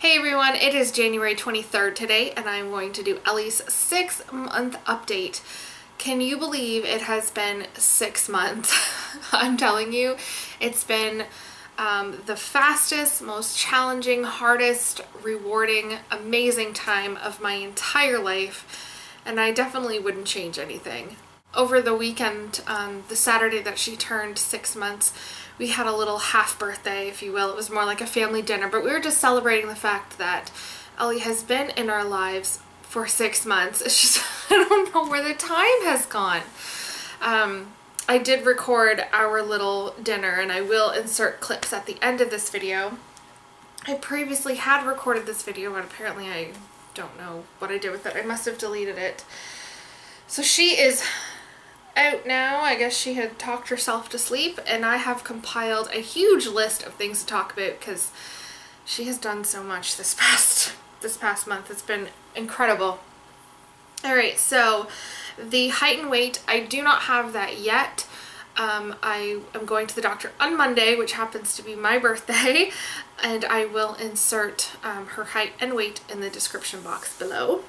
Hey everyone, it is January 23rd today and I'm going to do Elli's 6-month update. Can you believe it has been 6 months? I'm telling you, it's been the fastest, most challenging, hardest, rewarding, amazing time of my entire life, and I definitely wouldn't change anything. Over the weekend, the Saturday that she turned 6 months, we had a little half birthday, if you will. It was more like a family dinner, but we were just celebrating the fact that Elli has been in our lives for 6 months. It's just, I don't know where the time has gone. I did record our little dinner and I will insert clips at the end of this video. I previously had recorded this video and apparently I don't know what I did with it. I must have deleted it. So she is out now. I guess she had talked herself to sleep and I have compiled a huge list of things to talk about because she has done so much this past month. It's been incredible. Alright, so the height and weight, I do not have that yet. I am going to the doctor on Monday, which happens to be my birthday, and I will insert her height and weight in the description box below.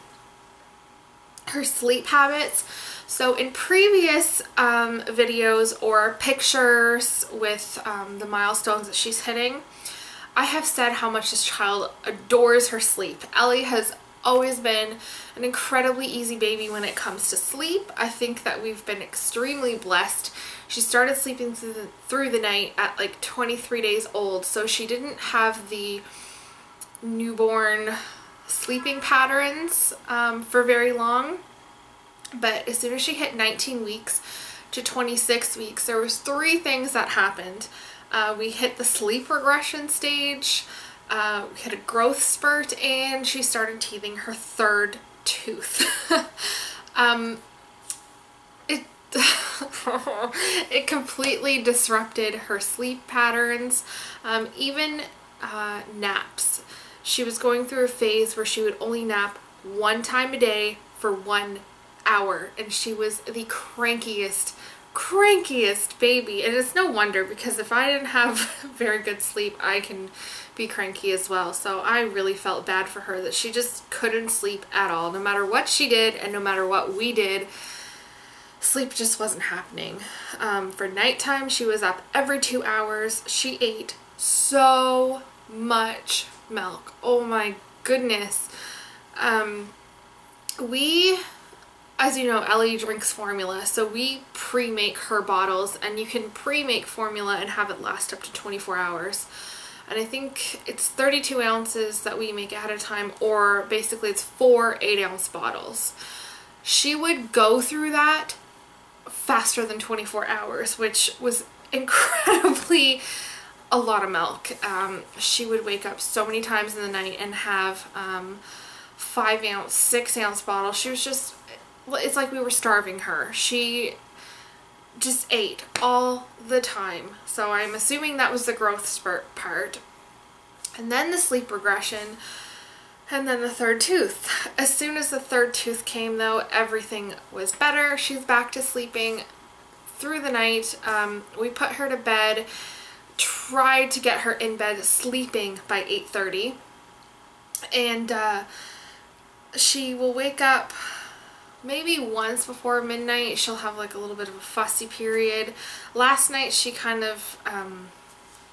Her sleep habits. So in previous videos or pictures with the milestones that she's hitting, I have said how much this child adores her sleep. Elli has always been an incredibly easy baby when it comes to sleep. I think that we've been extremely blessed. She started sleeping through the night at like 23 days old, so she didn't have the newborn sleeping patterns for very long. But as soon as she hit 19 weeks to 26 weeks, there was 3 things that happened. We hit the sleep regression stage, we hit a growth spurt, and she started teething her 3rd tooth. It completely disrupted her sleep patterns, even naps. She was going through a phase where she would only nap 1 time a day for 1 hour, and she was the crankiest baby. And it's no wonder, because if I didn't have very good sleep, I can be cranky as well. So I really felt bad for her that she just couldn't sleep at all. No matter what she did and no matter what we did, sleep just wasn't happening. For nighttime, she was up every 2 hours. She ate so much milk. Oh my goodness. As you know, Elli drinks formula, so we pre-make her bottles, and you can pre-make formula and have it last up to 24 hours. And I think it's 32 ounces that we make ahead of time, or basically it's 4 8-ounce bottles. She would go through that faster than 24 hours, which was incredibly a lot of milk. She would wake up so many times in the night and have 5-ounce, 6-ounce bottles. She was just, it's like we were starving her. She just ate all the time. So I'm assuming that was the growth spurt part. And then the sleep regression, and then the 3rd tooth. As soon as the 3rd tooth came though, everything was better. She's back to sleeping through the night. We put her to bed, tried to get her in bed sleeping by 8:30. And she will wake up maybe once before midnight. She'll have like a little bit of a fussy period. Last night she kind of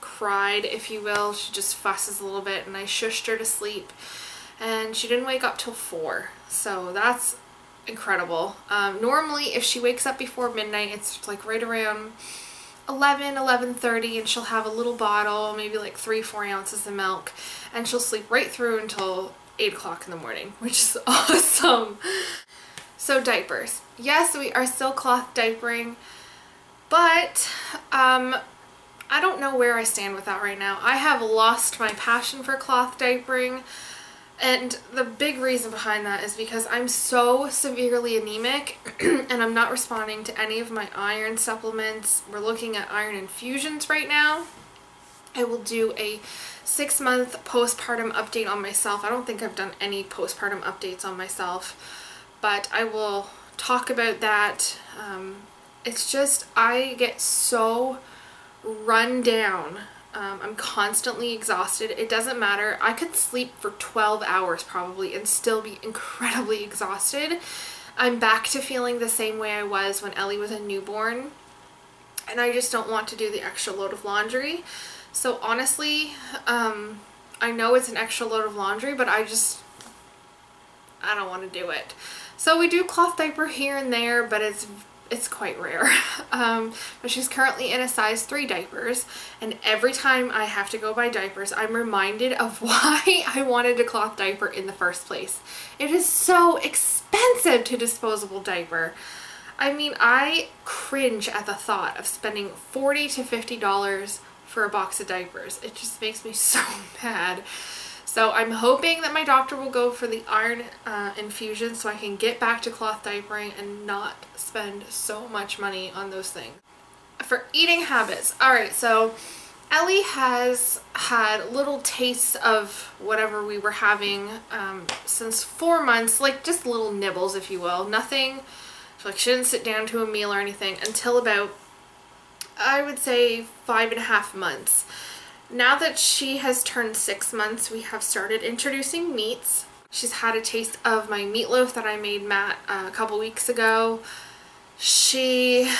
cried, if you will. She just fusses a little bit, and I shushed her to sleep, and she didn't wake up till 4. So that's incredible. Normally if she wakes up before midnight, it's like right around 11:30, and she'll have a little bottle, maybe like 3-4 ounces of milk, and she'll sleep right through until 8 o'clock in the morning, which is awesome. So diapers. Yes, we are still cloth diapering, but I don't know where I stand with that right now. I have lost my passion for cloth diapering, and the big reason behind that is because I'm so severely anemic and I'm not responding to any of my iron supplements. We're looking at iron infusions right now. I will do a 6-month postpartum update on myself. I don't think I've done any postpartum updates on myself, but I will talk about that. It's just, I get so run down I'm constantly exhausted. It doesn't matter. I could sleep for 12 hours probably and still be incredibly exhausted. I'm back to feeling the same way I was when Ellie was a newborn, and I just don't want to do the extra load of laundry. So honestly, I know it's an extra load of laundry, but I don't want to do it. So we do cloth diaper here and there, but it's quite rare. But she's currently in a size 3 diapers, and every time I have to go buy diapers, I'm reminded of why I wanted a cloth diaper in the first place. It is so expensive to disposable diaper. I mean, I cringe at the thought of spending $40 to $50 for a box of diapers. It just makes me so mad. So I'm hoping that my doctor will go for the iron infusion so I can get back to cloth diapering and not spend so much money on those things. For eating habits, alright, so Ellie has had little tastes of whatever we were having since 4 months, like just little nibbles, if you will. Nothing, like she didn't sit down to a meal or anything until about, I would say, 5.5 months. Now that she has turned 6 months, we have started introducing meats. She's had a taste of my meatloaf that I made Matt a couple weeks ago. She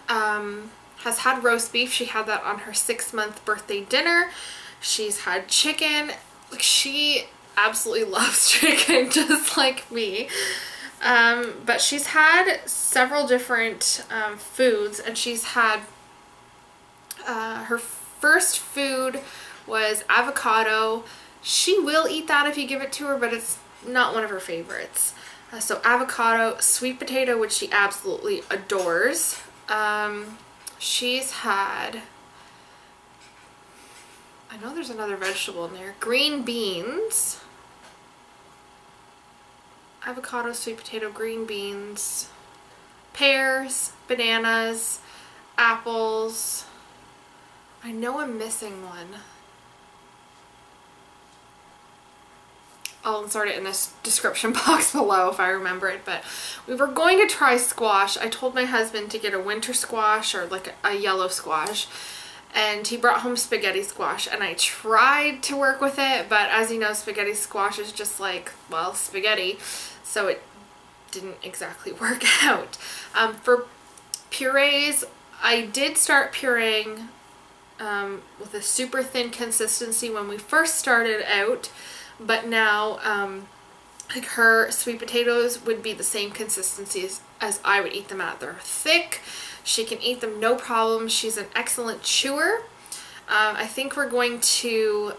has had roast beef. She had that on her 6-month birthday dinner. She's had chicken. Like, she absolutely loves chicken, just like me. But she's had several different foods, and she's had her first food was avocado. She will eat that if you give it to her, but it's not one of her favorites. So avocado, sweet potato, which she absolutely adores. She's had, I know there's another vegetable in there, green beans, avocado, sweet potato, green beans, pears, bananas, apples. I know I'm missing one. I'll insert it in this description box below if I remember it, but we were going to try squash. I told my husband to get a winter squash or like a yellow squash, and he brought home spaghetti squash, and I tried to work with it, but as you know, spaghetti squash is just like, well, spaghetti, so it didn't exactly work out. For purees, I did start pureeing with a super thin consistency when we first started out, but now like her sweet potatoes would be the same consistency as I would eat them at. They're thick. She can eat them no problem. She's an excellent chewer. I think we're going to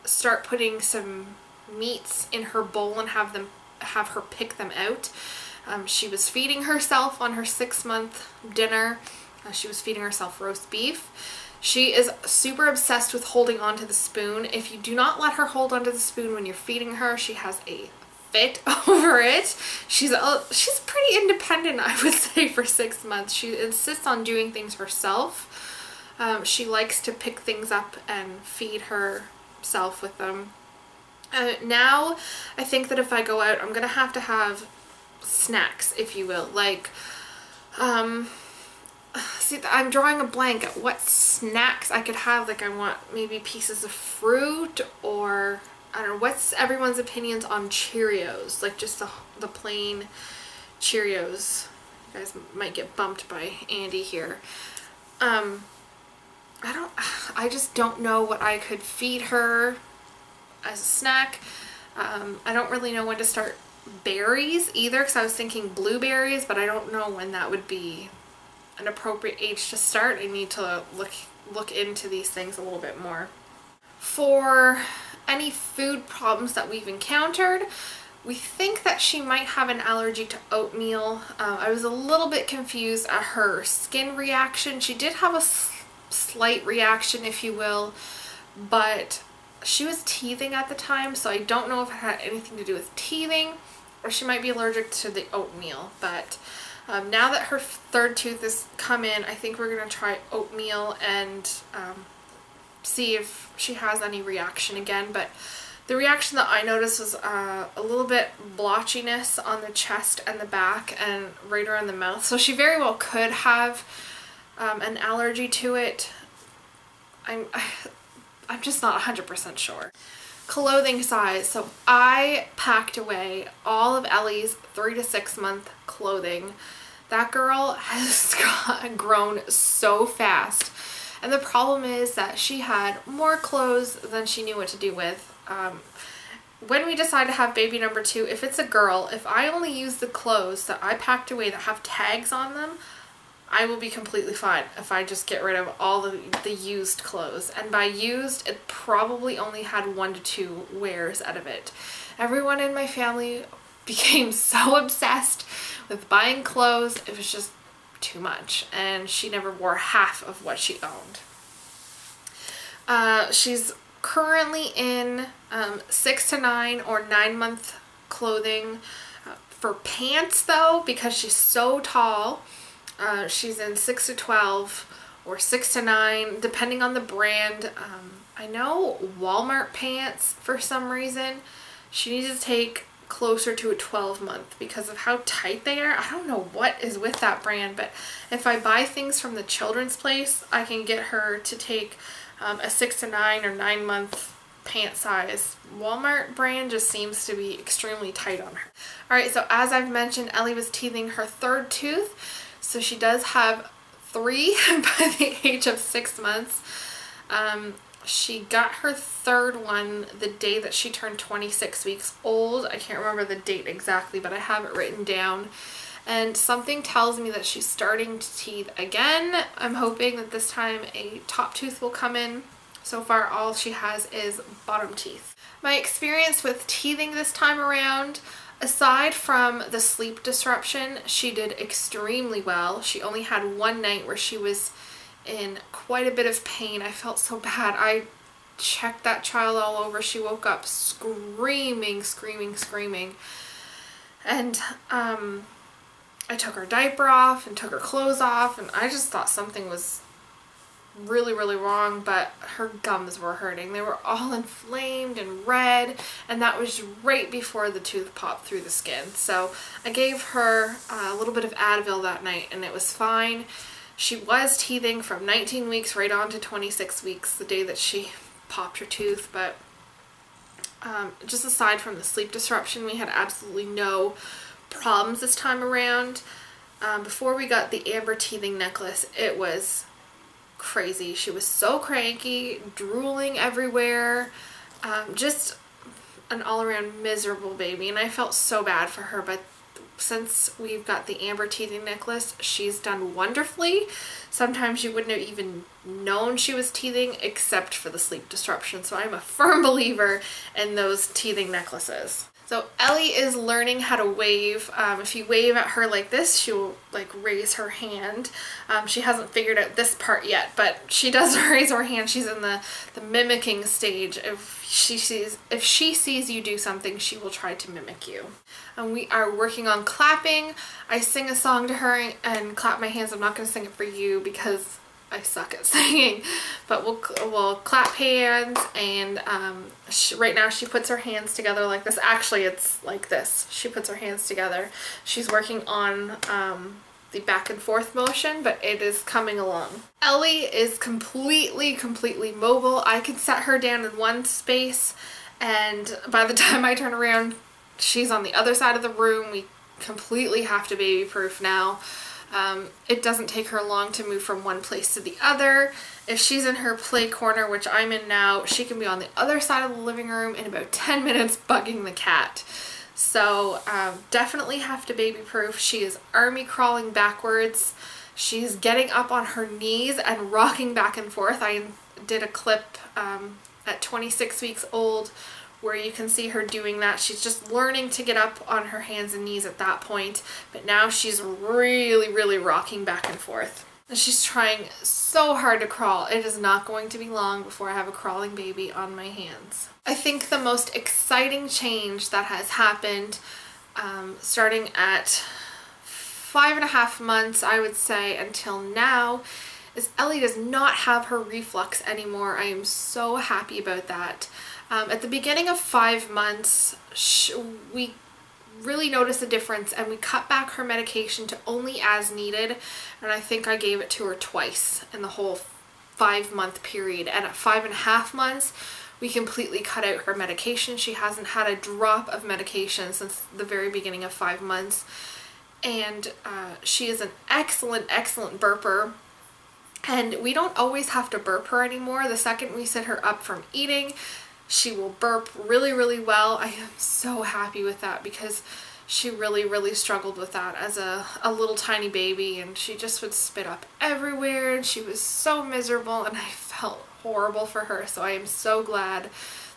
start putting some meats in her bowl and have her pick them out. She was feeding herself on her 6-month dinner. She was feeding herself roast beef. She is super obsessed with holding onto the spoon. If you do not let her hold onto the spoon when you're feeding her, she has a fit over it. She's pretty independent, I would say, for 6 months. She insists on doing things herself. She likes to pick things up and feed herself with them. Now, I think that if I go out, I'm gonna have to have snacks, if you will, like see, I'm drawing a blank at what snacks I could have. Like, I want maybe pieces of fruit, or I don't know, what's everyone's opinions on Cheerios? Like just the plain Cheerios. You guys might get bumped by Andy here. I just don't know what I could feed her as a snack. I don't really know when to start berries either, because I was thinking blueberries, but I don't know when that would be an appropriate age to start. I need to look into these things a little bit more. For any food problems that we've encountered, we think that she might have an allergy to oatmeal. I was a little bit confused at her skin reaction. She did have a slight reaction, if you will, but she was teething at the time, so I don't know if it had anything to do with teething, or she might be allergic to the oatmeal. But now that her 3rd tooth has come in, I think we're going to try oatmeal and see if she has any reaction again. But the reaction that I noticed was a little bit blotchiness on the chest and the back and right around the mouth. So she very well could have an allergy to it. I'm just not 100% sure. Clothing size. So I packed away all of Ellie's 3 to 6 month clothing. That girl has grown so fast. And the problem is that she had more clothes than she knew what to do with. When we decide to have baby number 2, if it's a girl, if I only use the clothes that I packed away that have tags on them, I will be completely fine if I just get rid of all the used clothes. And by used, it probably only had 1 to 2 wears out of it. Everyone in my family became so obsessed with buying clothes, it was just too much. And she never wore half of what she owned. She's currently in 6 to 9 or 9 month clothing. For pants though, because she's so tall, she's in 6 to 12 or 6 to 9 depending on the brand. I know Walmart pants, for some reason she needs to take closer to a 12 month because of how tight they are. I don't know what is with that brand, but if I buy things from the Children's Place, I can get her to take a 6 to 9 or 9 month pant size. Walmart brand just seems to be extremely tight on her. Alright, so as I've mentioned, Ellie was teething her 3rd tooth. So she does have 3 by the age of 6 months. She got her 3rd one the day that she turned 26 weeks old. I can't remember the date exactly, but I have it written down. And something tells me that she's starting to teeth again. I'm hoping that this time a top tooth will come in. So far, all she has is bottom teeth. My experience with teething this time around, aside from the sleep disruption, she did extremely well. She only had 1 night where she was in quite a bit of pain. I felt so bad. I checked that child all over. She woke up screaming, screaming, screaming. And I took her diaper off and took her clothes off, and I just thought something was really, really wrong, but her gums were hurting. They were all inflamed and red, and that was right before the tooth popped through the skin. So I gave her a little bit of Advil that night, and it was fine. She was teething from 19 weeks right on to 26 weeks the day that she popped her tooth, but just aside from the sleep disruption, we had absolutely no problems this time around. Before we got the amber teething necklace, it was crazy. She was so cranky, drooling everywhere, just an all-around miserable baby, and I felt so bad for her. But since we've got the amber teething necklace, she's done wonderfully. Sometimes you wouldn't have even known she was teething except for the sleep disruption, so I'm a firm believer in those teething necklaces. So Ellie is learning how to wave. If you wave at her like this, she will like raise her hand. She hasn't figured out this part yet, but she does raise her hand. She's in the mimicking stage. If she sees you do something, she will try to mimic you. And we are working on clapping. I sing a song to her and clap my hands. I'm not going to sing it for you because I suck at singing, but we'll clap hands, and right now she puts her hands together like this. Actually, it's like this. She puts her hands together. She's working on the back and forth motion, but it is coming along. Ellie is completely mobile. I can set her down in one space, and by the time I turn around, she's on the other side of the room. We completely have to baby proof now. It doesn't take her long to move from one place to the other. If she's in her play corner, which I'm in now, she can be on the other side of the living room in about 10 minutes bugging the cat. So definitely have to baby proof. She is army crawling backwards. She's getting up on her knees and rocking back and forth. I did a clip at 26 weeks old where you can see her doing that. She's just learning to get up on her hands and knees at that point, but now she's really rocking back and forth. And she's trying so hard to crawl. It is not going to be long before I have a crawling baby on my hands. I think the most exciting change that has happened starting at 5.5 months, I would say, until now, is Ellie does not have her reflux anymore. I am so happy about that. At the beginning of 5 months, we really noticed a difference, and we cut back her medication to only as needed, and I think I gave it to her twice in the whole 5-month period, and at 5.5 months we completely cut out her medication. She hasn't had a drop of medication since the very beginning of 5 months, and she is an excellent burper, and we don't always have to burp her anymore. The second we sit her up from eating, she will burp really well. I am so happy with that, because she really struggled with that as a little tiny baby, and she just would spit up everywhere, and she was so miserable, and I felt horrible for her. So I am so glad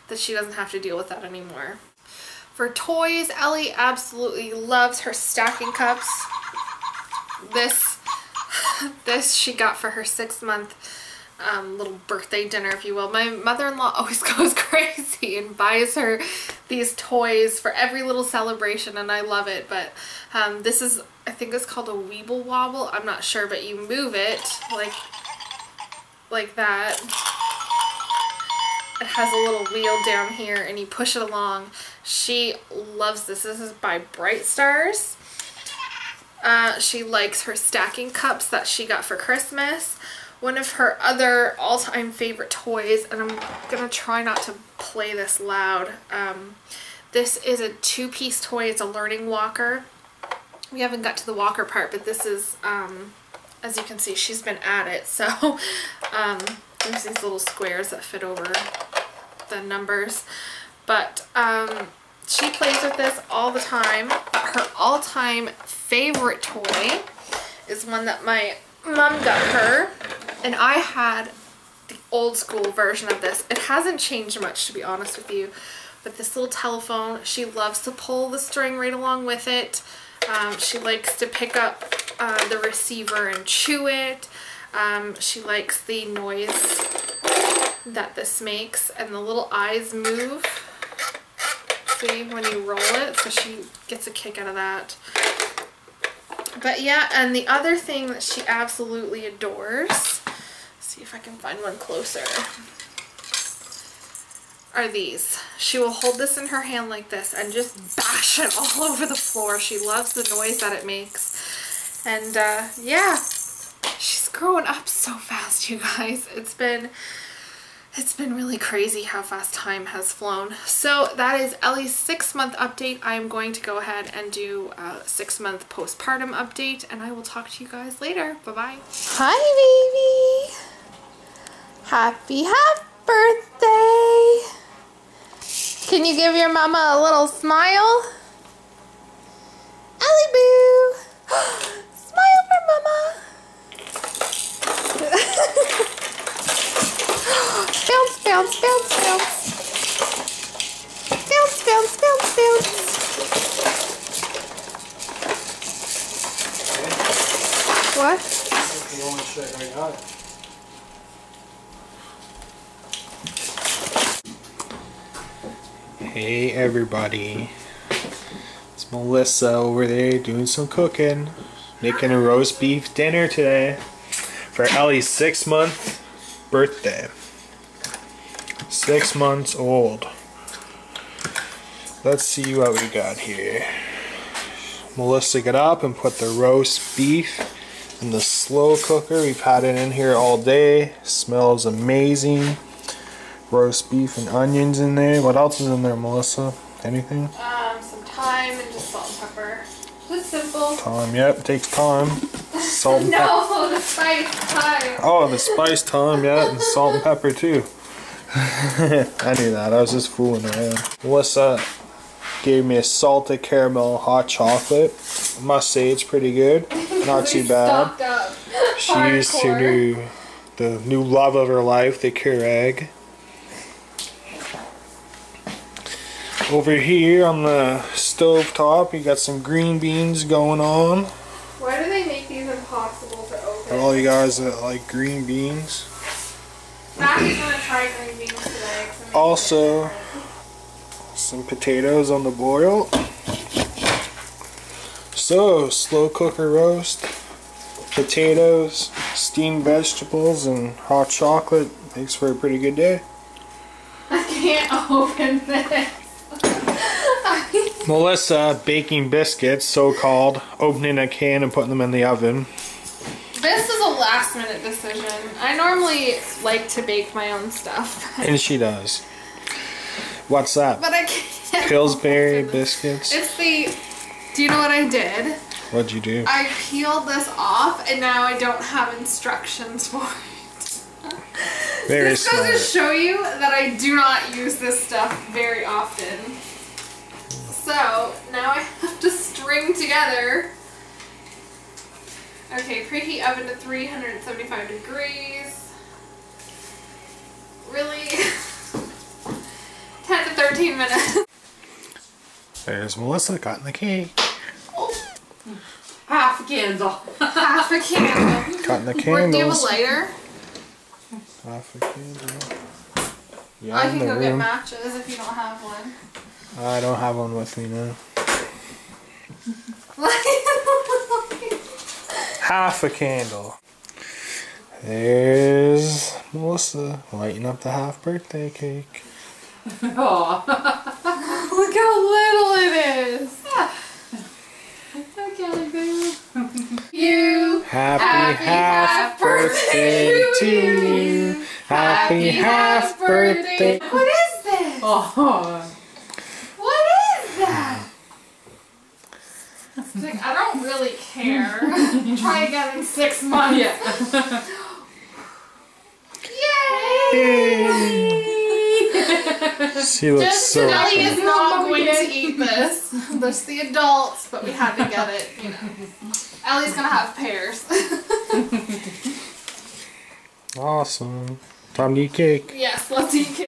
that she doesn't have to deal with that anymore. For toys, Elli absolutely loves her stacking cups. This she got for her 6-month little birthday dinner, if you will. My mother-in-law always goes crazy and buys her these toys for every little celebration, and I love it. But this is, I think it's called a Weeble Wobble. I'm not sure, but you move it like that. It has a little wheel down here, and you push it along. She loves this. This is by Bright Stars. She likes her stacking cups that she got for Christmas. One of her other all-time favorite toys, and I'm gonna try not to play this loud. This is a 2-piece toy. It's a learning walker. We haven't got to the walker part, but this is, as you can see, she's been at it. So there's these little squares that fit over the numbers. But she plays with this all the time. But her all-time favorite toy is one that my mom got her, and I had the old school version of this. It hasn't changed much, to be honest with you, but this little telephone, she loves to pull the string right along with it. She likes to pick up the receiver and chew it. She likes the noise that this makes, and the little eyes move, see, when you roll it, so she gets a kick out of that. But yeah, and the other thing that she absolutely adores, see if I can find one closer, are these. She will hold this in her hand like this and just bash it all over the floor. She loves the noise that it makes. And yeah, she's growing up so fast, you guys. It's been really crazy how fast time has flown. So that is Elli's 6-month update. I am going to go ahead and do a 6-month postpartum update, and I will talk to you guys later. Bye-bye. Hi, baby. Happy birthday. Can you give your mama a little smile? Elli boo. Smile for mama. Bounce, bounce, bounce, bounce. Bounce, bounce, bounce, bounce. What? That's the only shit I got. Hey everybody. It's Melissa over there doing some cooking. Making a roast beef dinner today for Elli's 6-month birthday. 6 months old. Let's see what we got here. Melissa got up and put the roast beef in the slow cooker. We've had it in here all day. Smells amazing. Roast beef and onions in there. What else is in there, Melissa? Anything? Some thyme and just salt and pepper. Just simple. Thyme, yep, takes time. Salt and pepper. No, the spice thyme. Oh, the spice thyme, yeah, and salt and pepper too. I knew that. I was just fooling around. Melissa gave me a salted caramel hot chocolate. I must say it's pretty good. Not too bad. She's to the new love of her life, the Keurig. Over here on the stove top, you got some green beans going on. Why do they make these impossible to open? For all you guys that like green beans. Matt's gonna try green beans today. Also, some potatoes on the boil. So, slow cooker roast, potatoes, steamed vegetables, and hot chocolate makes for a pretty good day. I can't open this. Melissa baking biscuits, so-called, opening a can and putting them in the oven. This is a last minute decision. I normally like to bake my own stuff. And she does. What's that? But I can't. Pillsbury biscuits? It's the... Do you know what I did? What'd you do? I peeled this off and now I don't have instructions for it. Very this smart. goes to show you that I do not use this stuff very often. So now I have to string together. Okay, preheat oven to 375 degrees. Really? 10 to 13 minutes. There's Melissa cutting the cake. Half a candle. Half a candle. Cutting the Do you have a candles. lighter? Half a candle. Yeah, I in can the go get room. matches if you don't have one. I don't have one with me now. Half a candle. There's Melissa lighting up the half birthday cake. Oh. Look how little it is. You Happy half birthday to you. Happy half birthday. What is this? Oh. What is that? It's like, I don't really care. Try again in 6 months. Yeah. Yay! She looks Just so Elli cute. is not going to eat this. There's the adults, but we had to get it, you know. Ellie's gonna have pears. Awesome. Time to eat cake. Yes, let's eat cake.